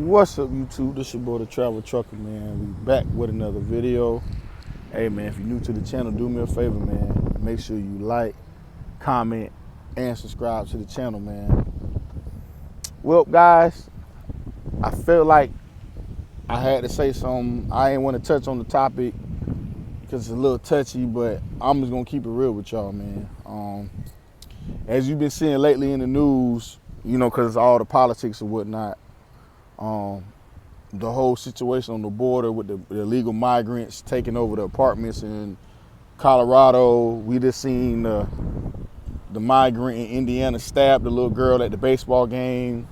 What's up, YouTube? This your boy, the Travel Trucker, man. We back with another video. Hey, man, if you're new to the channel, do me a favor, man. Make sure you like, comment, and subscribe to the channel, man. Well, guys, I felt like I had to say something. I ain't want to touch on the topic because it's a little touchy, but I'm just going to keep it real with y'all, man. As you've been seeing lately in the news, you know, because all the politics and whatnot, the whole situation on the border with the illegal migrants taking over the apartments in Colorado. We just seen the migrant in Indiana stab the little girl at the baseball game.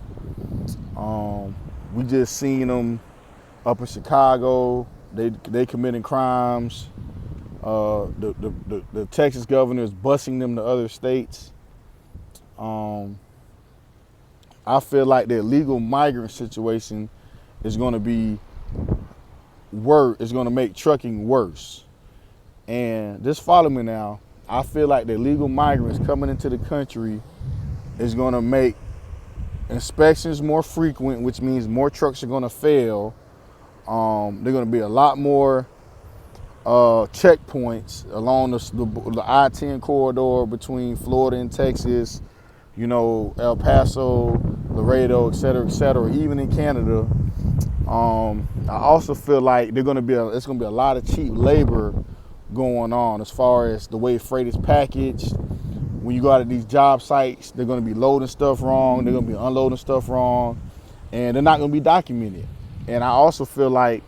We just seen them up in Chicago. They committing crimes. The Texas governor is busing them to other states. I feel like the illegal migrant situation is going to be worse. It's going to make trucking worse. And just follow me now. I feel like the illegal migrants coming into the country is going to make inspections more frequent, which means more trucks are going to fail. There are going to be a lot more checkpoints along the I-10 corridor between Florida and Texas, you know, El Paso, Laredo, et cetera, even in Canada. I also feel like it's going to be a lot of cheap labor going on as far as the way freight is packaged. When you go out to these job sites, they're going to be loading stuff wrong, they're going to be unloading stuff wrong, and they're not going to be documented. And I also feel like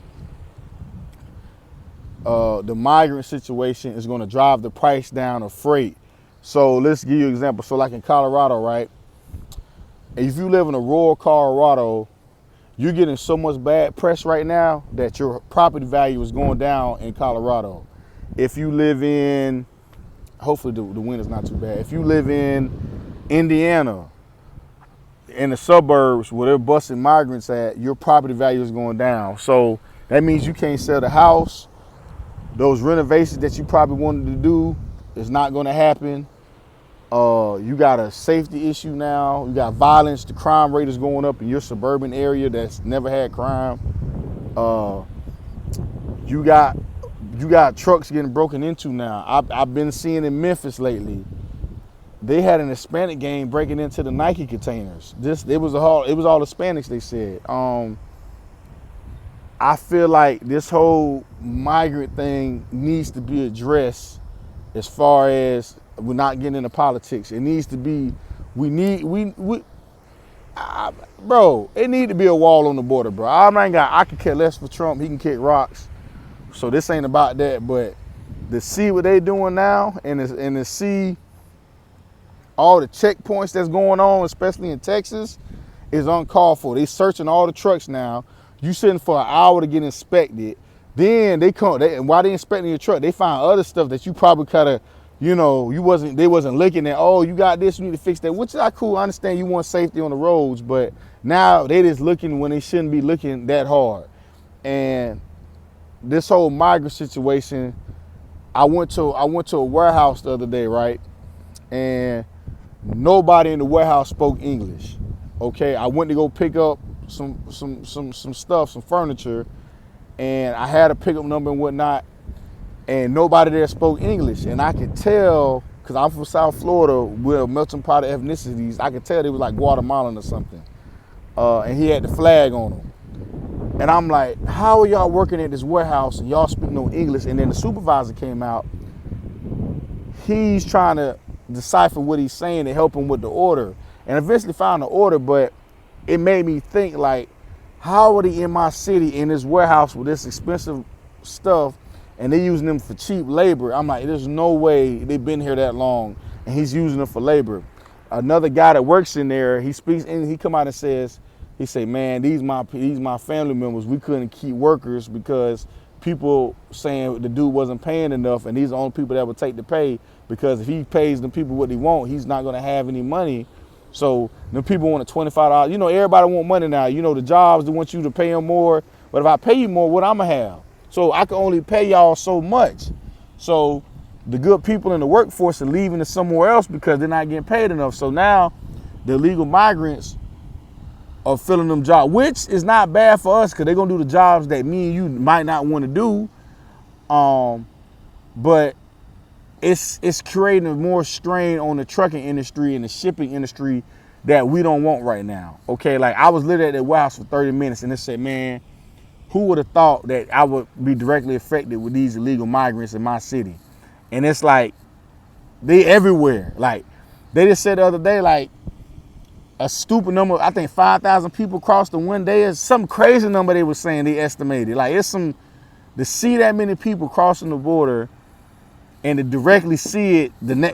the migrant situation is going to drive the price down of freight. So let's give you an example. So like in Colorado, right? If you live in a rural Colorado, you're getting so much bad press right now that your property value is going down in Colorado. If you live in, hopefully the wind is not too bad. If you live in Indiana, in the suburbs where they're busting migrants at, your property value is going down. So that means you can't sell the house. Those renovations that you probably wanted to do is not going to happen. You got a safety issue now. You got violence. The crime rate is going up in your suburban area that's never had crime. You got trucks getting broken into now. I've been seeing in Memphis lately. They had an Hispanic gang breaking into the Nike containers. It was all Hispanics, they said. I feel like this whole migrant thing needs to be addressed as far as we're not getting into politics. It needs to be, bro, it need to be a wall on the border, bro. I could care less for Trump. He can kick rocks. So this ain't about that, but to see what they doing now and to see all the checkpoints that's going on, especially in Texas, is uncalled for. They searching all the trucks now. You sitting for an hour to get inspected. Then while they inspecting your truck, they find other stuff that you probably kinda, you know, they wasn't looking at. Oh, you got this, you need to fix that, which is not cool. I understand you want safety on the roads, but now they just looking when they shouldn't be looking that hard. And this whole migrant situation, I went to a warehouse the other day, right? And nobody in the warehouse spoke English. Okay, I went to go pick up some stuff, some furniture, and I had a pickup number and whatnot, and nobody there spoke English. And I could tell, because I'm from South Florida, we're a melting pot of ethnicities, I could tell they was like Guatemalan or something. And he had the flag on him. And I'm like, how are y'all working at this warehouse and y'all speak no English? And then the supervisor came out. He's trying to decipher what he's saying to help him with the order. And eventually found the order, but it made me think, like, how are they in my city in this warehouse with this expensive stuff and they using them for cheap labor? I'm like, there's no way they've been here that long and he's using them for labor. Another guy that works in there, he speaks and he come out and says, he say, man, these my family members. We couldn't keep workers because people saying the dude wasn't paying enough, and these are the only people that would take the pay, because if he pays the people what they want, he's not gonna have any money. So the people want a $25. You know, everybody want money now. You know, the jobs, they want you to pay them more. But if I pay you more, what I'm gonna have? So I can only pay y'all so much. So the good people in the workforce are leaving to somewhere else because they're not getting paid enough. So now the illegal migrants are filling them jobs, which is not bad for us because they're gonna do the jobs that me and you might not want to do. But it's creating more strain on the trucking industry and the shipping industry that we don't want right now. Okay, like I was literally at that warehouse for 30 minutes and it said, man, who would have thought that I would be directly affected with these illegal migrants in my city? And it's like, they everywhere. Like, they just said the other day, like, a stupid number, I think 5,000 people crossed in one day. Is some crazy number they were saying they estimated. Like, it's some, to see that many people crossing the border and to directly see it,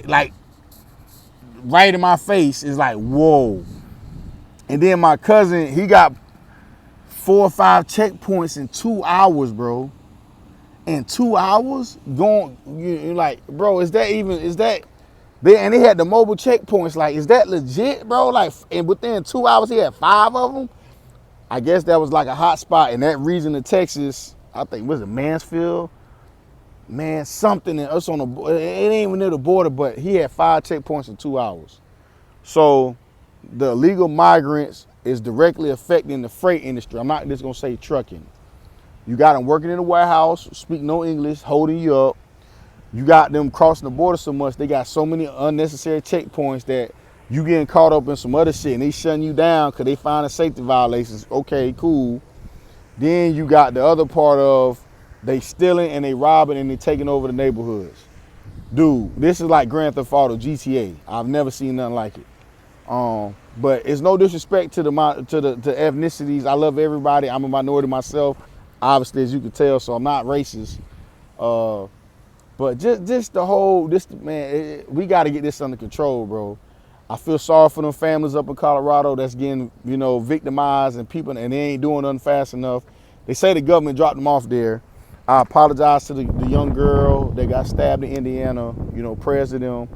like, right in my face is like, whoa. And then my cousin, he got 4 or 5 checkpoints in 2 hours, bro. In 2 hours, going, you're like, bro, is that, and they had the mobile checkpoints. Like, is that legit, bro? Like, and within 2 hours, he had 5 of them. I guess that was like a hot spot in that region of Texas. I think, was it Mansfield? Man, something, it's on the, it ain't even near the border, but he had 5 checkpoints in 2 hours. So the illegal migrants is directly affecting the freight industry. I'm not just gonna say trucking. You got them working in the warehouse, speak no English, holding you up. You got them crossing the border so much, they got so many unnecessary checkpoints that you getting caught up in some other shit and they shutting you down because they find a safety violations. Okay, cool. Then you got the other part of they stealing and they robbing and they taking over the neighborhoods. Dude, this is like Grand Theft Auto, GTA. I've never seen nothing like it. But it's no disrespect to the ethnicities. I love everybody. I'm a minority myself, obviously, as you can tell, so I'm not racist. But just the whole, man, we got to get this under control, bro. I feel sorry for them families up in Colorado that's getting, victimized and people, and they ain't doing nothing fast enough. They say the government dropped them off there. I apologize to the young girl that got stabbed in Indiana. Prayers to them.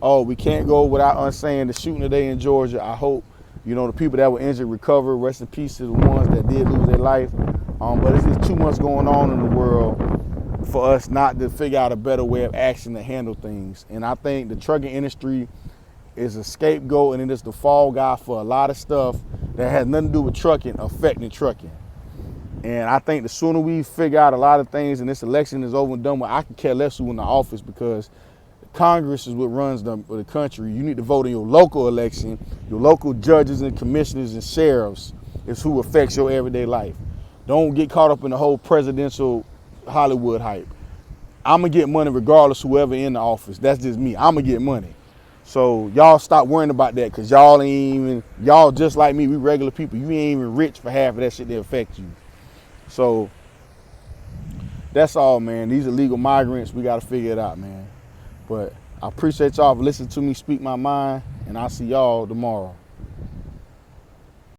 Oh, we can't go without unsaying the shooting today in Georgia. I hope, the people that were injured recover. Rest in peace to the ones that did lose their life. But it's just too much going on in the world for us not to figure out a better way of action to handle things. And I think the trucking industry is a scapegoat and it is the fall guy for a lot of stuff that has nothing to do with trucking affecting trucking. And I think the sooner we figure out a lot of things and this election is over and done with, I can care less who's in the office because Congress is what runs the country. You need to vote in your local election. Your local judges and commissioners and sheriffs is who affects your everyday life. Don't get caught up in the whole presidential Hollywood hype. I'm going to get money regardless whoever in the office. That's just me. I'm going to get money. So y'all stop worrying about that because y'all just like me. We regular people. You ain't even rich for half of that shit that affect you. So that's all, man. These illegal migrants, we got to figure it out, man. But I appreciate y'all for listening to me speak my mind, and I'll see y'all tomorrow.